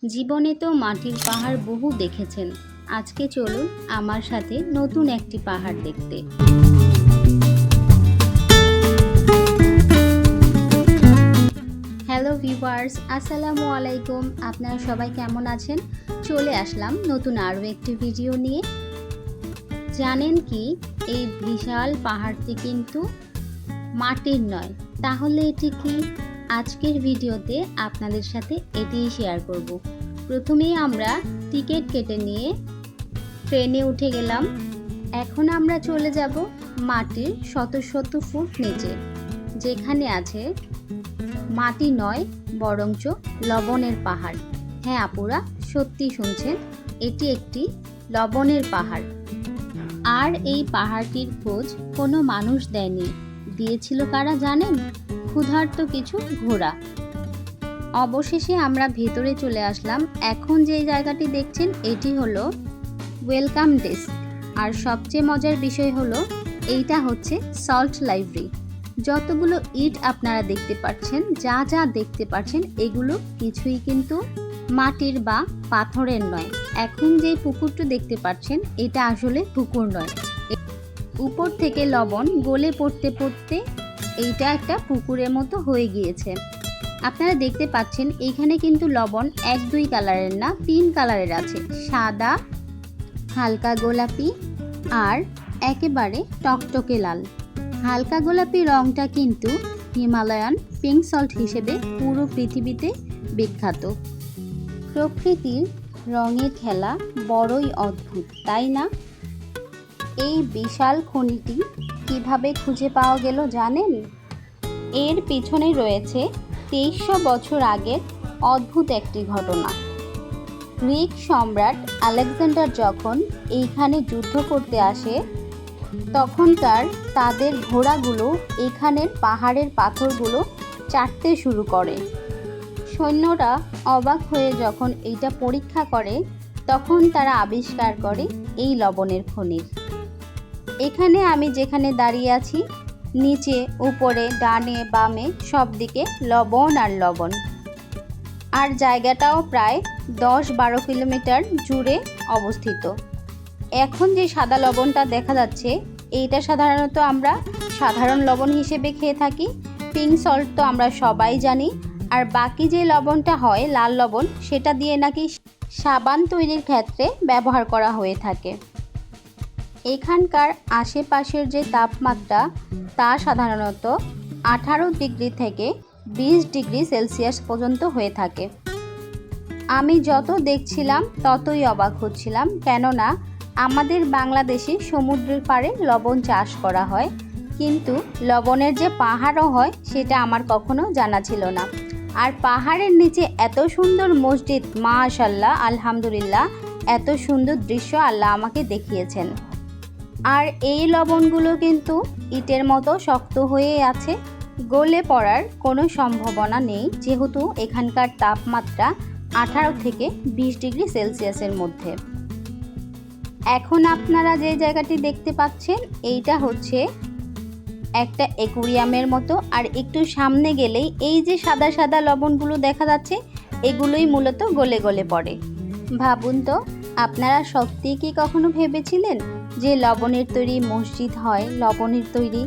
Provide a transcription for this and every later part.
জীবনে তো মাটির পাহাড় বহু দেখেছেন। আজকে চলুন আমার সাথে নতুন একটি পাহাড় দেখতে। হ্যালো ভিউয়ার্স, আসসালামু আলাইকুম। আপনারা সবাই কেমন আছেন? চলে আসলাম নতুন আরও একটি ভিডিও নিয়ে। জানেন কি, এই বিশাল পাহাড়টি কিন্তু মাটির নয়। তাহলে এটি কি? আজকের ভিডিওতে আপনাদের সাথে এটিই শেয়ার করব। প্রথমেই আমরা টিকিট কেটে নিয়ে ট্রেনে উঠে গেলাম। এখন আমরা চলে যাব মাটির শত শত ফুট নিচে, যেখানে আছে মাটি নয় বরঞ্চ লবণের পাহাড়। হ্যাঁ আপুরা, সত্যি শুনছেন, এটি একটি লবণের পাহাড়। আর এই পাহাড়টির খোঁজ কোনো মানুষ দেয়নি, দিয়েছিল কারা জানেন? ক্ষুধার্ত কিছু ঘোড়া। অবশেষে আমরা ভেতরে চলে আসলাম। এখন যে জায়গাটি দেখছেন এটি হলো ওয়েলকাম ডেস্ক। আর সবচেয়ে মজার বিষয় হলো এইটা হচ্ছে সল্ট লাইব্রেরি। যতগুলো ইট আপনারা দেখতে পাচ্ছেন, যা যা দেখতে পাচ্ছেন, এগুলো কিছুই কিন্তু মাটির বা পাথরের নয়। এখন যে পুকুরটা দেখতে পাচ্ছেন এটা আসলে পুকুর নয়, উপর থেকে লবণ গলে পড়তে পড়তে এইটা একটা পুকুরের মতো হয়ে গিয়েছে। আপনারা দেখতে পাচ্ছেন এইখানে কিন্তু লবণ 1-2 কালারের না, 3 কালারের আছে। সাদা, হালকা গোলাপি আর একেবারে টকটকে লাল। হালকা গোলাপি রংটা কিন্তু হিমালয়ান পিঙ্ক সল্ট হিসেবে পুরো পৃথিবীতে বিখ্যাত। প্রকৃতির রঙের খেলা বড়ই অদ্ভুত, তাই না? এই বিশাল খনিটি কিভাবে খুঁজে পাওয়া গেল জানেন? এর পিছনে রয়েছে 2300 বছর আগের অদ্ভুত একটি ঘটনা। গ্রিক সম্রাট আলেকজান্ডার যখন এইখানে যুদ্ধ করতে আসে, তখনকার তাদের ঘোড়াগুলো এখানের পাহাড়ের পাথরগুলো চাটতে শুরু করে। সৈন্যরা অবাক হয়ে যখন এইটা পরীক্ষা করে, তখন তারা আবিষ্কার করে এই লবণের খনির। এখানে আমি যেখানে দাঁড়িয়ে আছি, নিচে উপরে ডানে বামে সব দিকে লবণ আর লবণ। আর জায়গাটাও প্রায় 10-12 কিলোমিটার জুড়ে অবস্থিত। এখন যে সাদা লবণটা দেখা যাচ্ছে, এইটা সাধারণত আমরা সাধারণ লবণ হিসেবে খেয়ে থাকি। পিঙ্ক সল্ট তো আমরা সবাই জানি। আর বাকি যে লবণটা হয় লাল লবণ, সেটা দিয়ে নাকি সাবান তৈরির ক্ষেত্রে ব্যবহার করা হয়ে থাকে। এখানকার আশেপাশের যে তাপমাত্রা, তা সাধারণত 18 ডিগ্রি থেকে 20 ডিগ্রি সেলসিয়াস পর্যন্ত হয়ে থাকে। আমি যত দেখছিলাম ততই অবাক হচ্ছিলাম, কেননা আমাদের বাংলাদেশে সমুদ্রের পাড়ে লবণ চাষ করা হয়, কিন্তু লবণের যে পাহাড়ও হয় সেটা আমার কখনো জানা ছিল না। আর পাহাড়ের নিচে এত সুন্দর মসজিদ, মাশাআল্লাহ, আলহামদুলিল্লাহ, এত সুন্দর দৃশ্য আল্লাহ আমাকে দেখিয়েছেন। আর এই লবণগুলো কিন্তু ইটের মতো শক্ত হয়ে আছে, গলে পড়ার কোনো সম্ভাবনা নেই, যেহেতু এখানকার তাপমাত্রা 18 থেকে 20 ডিগ্রি সেলসিয়াসের মধ্যে। এখন আপনারা যে জায়গাটি দেখতে পাচ্ছেন, এইটা হচ্ছে একটা অ্যাকুয়ারিয়ামের মতো। আর একটু সামনে গেলেই এই যে সাদা সাদা লবণগুলো দেখা যাচ্ছে, এগুলোই মূলত গলে গলে পড়ে। ভাবুন তো, আপনারা সত্যিই কি কখনো ভেবেছিলেন যে লবণের তৈরি মসজিদ হয়, লবণের তৈরি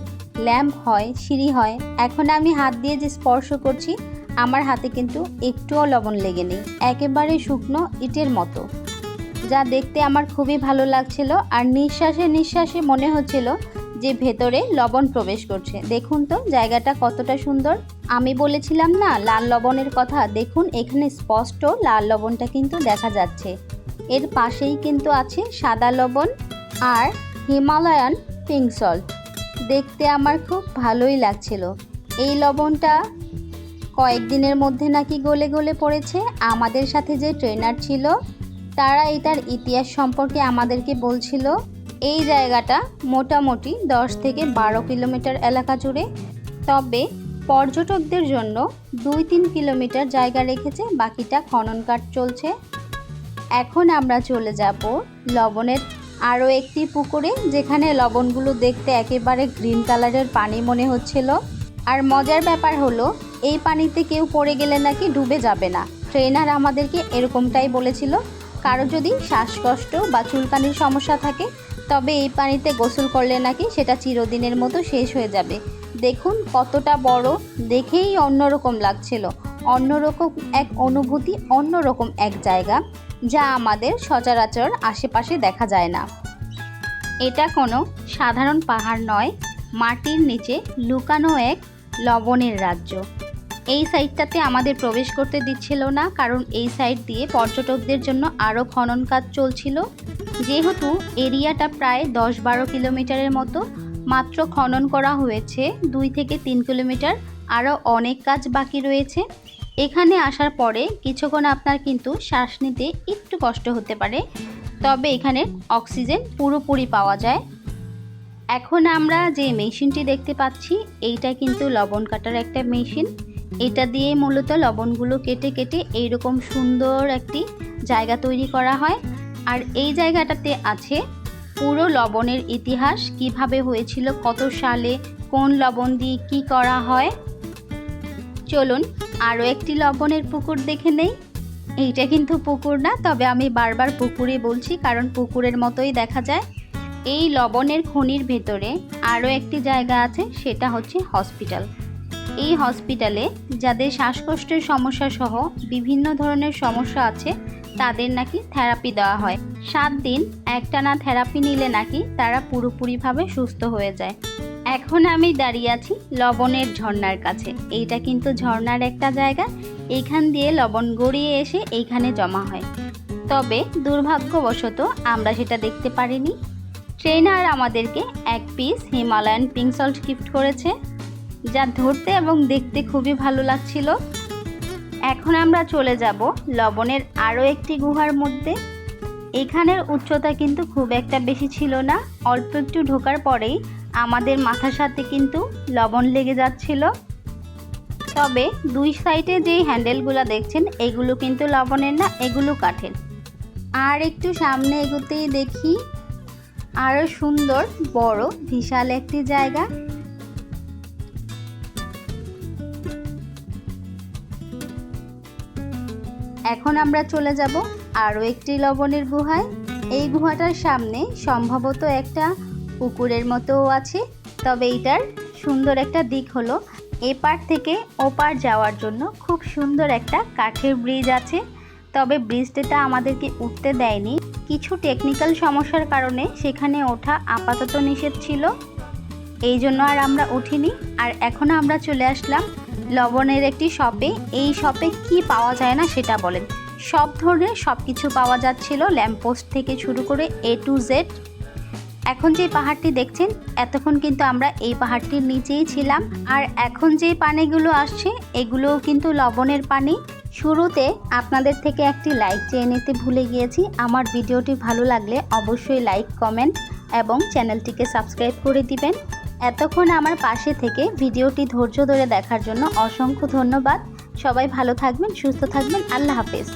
ল্যাম্প হয়, সিঁড়ি হয়? এখন আমি হাত দিয়ে যে স্পর্শ করছি, আমার হাতে কিন্তু একটুও লবণ লেগে নেই, একেবারে শুকনো ইটের মতো, যা দেখতে আমার খুবই ভালো লাগছিল। আর নিঃশ্বাসে নিঃশ্বাসে মনে হচ্ছিল যে ভেতরে লবণ প্রবেশ করছে। দেখুন তো জায়গাটা কতটা সুন্দর। আমি বলেছিলাম না লাল লবণের কথা, দেখুন এখানে স্পষ্ট লাল লবণটা কিন্তু দেখা যাচ্ছে। এর পাশেই কিন্তু আছে সাদা লবণ আর হিমালয়ান পিঙ্ক সল্ট। দেখতে আমার খুব ভালোই লাগছিল। এই লবণটা কয়েকদিনের মধ্যে নাকি গলে গলে পড়েছে। আমাদের সাথে যে ট্রেনার ছিল, তারা এটার ইতিহাস সম্পর্কে আমাদেরকে বলছিল। এই জায়গাটা মোটামুটি 10 থেকে 12 কিলোমিটার এলাকা জুড়ে, তবে পর্যটকদের জন্য 2-3 কিলোমিটার জায়গা রেখেছে, বাকিটা খনন কাজ চলছে। এখন আমরা চলে যাব লবণের আরও একটি পুকুরে, যেখানে লবণগুলো দেখতে একেবারে গ্রিন কালারের পানি মনে হচ্ছিল। আর মজার ব্যাপার হলো, এই পানিতে কেউ পড়ে গেলে নাকি ডুবে যাবে না, ট্রেনার আমাদেরকে এরকমটাই বলেছিল, কারো যদি শ্বাসকষ্ট বা চুলকানির সমস্যা থাকে তবে এই পানিতে গোসল করলে নাকি সেটা চিরদিনের মতো শেষ হয়ে যাবে। দেখুন কতটা বড়, দেখেই অন্যরকম লাগছিল, অন্যরকম এক অনুভূতি, অন্যরকম এক জায়গা যা আমাদের সচরাচর আশেপাশে দেখা যায় না। এটা কোনো সাধারণ পাহাড় নয়, মাটির নিচে লুকানো এক লবণের রাজ্য। এই সাইডটাতে আমাদের প্রবেশ করতে দিচ্ছিল না, কারণ এই সাইড দিয়ে পর্যটকদের জন্য আরও খনন কাজ চলছিল। যেহেতু এরিয়াটা প্রায় 10-12 কিলোমিটারের মতো মাত্র খনন করা হয়েছে, 2 থেকে 3 কিলোমিটার আরও অনেক কাজ বাকি রয়েছে। এখানে আসার পরে কিছুক্ষণ আপনার কিন্তু শ্বাস নিতে একটু কষ্ট হতে পারে, তবে এখানে অক্সিজেন পুরোপুরি পাওয়া যায়। এখন আমরা যে মেশিনটি দেখতে পাচ্ছি এইটা কিন্তু লবণ কাটার একটা মেশিন। এটা দিয়ে মূলত লবণগুলো কেটে কেটে এইরকম সুন্দর একটি জায়গা তৈরি করা হয়। আর এই জায়গাটাতে আছে পুরো লবণের ইতিহাস, কিভাবে হয়েছিল, কত সালে, কোন লবণ দিয়ে কি করা হয়। চলুন আরও একটি লবণের পুকুর দেখে নেই। এইটা কিন্তু পুকুর না, তবে আমি বারবার পুকুরে বলছি কারণ পুকুরের মতোই দেখা যায়। এই লবণের খনির ভেতরে আরও একটি জায়গা আছে, সেটা হচ্ছে হসপিটাল। এই হসপিটালে যাদের শ্বাসকষ্টের সমস্যা সহ বিভিন্ন ধরনের সমস্যা আছে তাদের নাকি থেরাপি দেওয়া হয়। 7 দিন একটানা থেরাপি নিলে নাকি তারা পুরোপুরিভাবে সুস্থ হয়ে যায়। এখন আমি দাঁড়িয়ে আছি লবণের ঝর্ণার কাছে। এইটা কিন্তু ঝর্ণার একটা জায়গা, এইখান দিয়ে লবণ গড়িয়ে এসে এইখানে জমা হয়, তবে দুর্ভাগ্যবশত আমরা সেটা দেখতে পারিনি। ট্রেনার আমাদেরকে 1 piece Himalayan pink salt gift করেছে, যা ধরতে এবং দেখতে খুবই ভালো লাগছিল। এখন আমরা চলে যাব লবণের আরও একটি গুহার মধ্যে। এখানের উচ্চতা কিন্তু খুব একটা বেশি ছিল না, অল্প একটু ঢোকার পরেই আমাদের মাথার সাথে কিন্তু লবণ লেগে যাচ্ছিল। তবে 2 সাইডে যেই হ্যান্ডেলগুলো দেখছেন এগুলো কিন্তু লবণের না, এগুলো কাঠের। আর একটু সামনে এগোতেই দেখি আরও সুন্দর বড় বিশাল একটি জায়গা। এখন আমরা চলে যাব আরও একটি লবণের গুহায়। এই গুহাটার সামনে সম্ভবত একটা পুকুরের মতোও আছে, তবে এইটার সুন্দর একটা দিক হলো এপার থেকে ওপার যাওয়ার জন্য খুব সুন্দর একটা কাঠের ব্রিজ আছে, তবে ব্রিজটা আমাদেরকে উঠতে দেয়নি, কিছু টেকনিক্যাল সমস্যার কারণে সেখানে ওঠা আপাতত নিষেধ ছিল, এই জন্য আর আমরা উঠিনি। আর এখন আমরা চলে আসলাম লবণের একটি শপে। এই শপে কি পাওয়া যায় না সেটা বলেন, সব ধরনের সব কিছু পাওয়া যাচ্ছিল, ল্যাম্পপোস্ট থেকে শুরু করে A to Z। এখন যে পাহাড়টি দেখছেন এতক্ষণ কিন্তু আমরা এই পাহাড়টির নিচেই ছিলাম। আর এখন যে পানিগুলো আসছে এগুলোও কিন্তু লবণের পানি। শুরুতে আপনাদের থেকে একটি লাইক চেয়ে নিতে ভুলে গিয়েছি। আমার ভিডিওটি ভালো লাগলে অবশ্যই লাইক, কমেন্ট এবং চ্যানেলটিকে সাবস্ক্রাইব করে দিবেন। এতক্ষণ আমার পাশে থেকে ভিডিওটি ধৈর্য ধরে দেখার জন্য অসংখ্য ধন্যবাদ। সবাই ভালো থাকবেন, সুস্থ থাকবেন। আল্লাহ হাফেজ।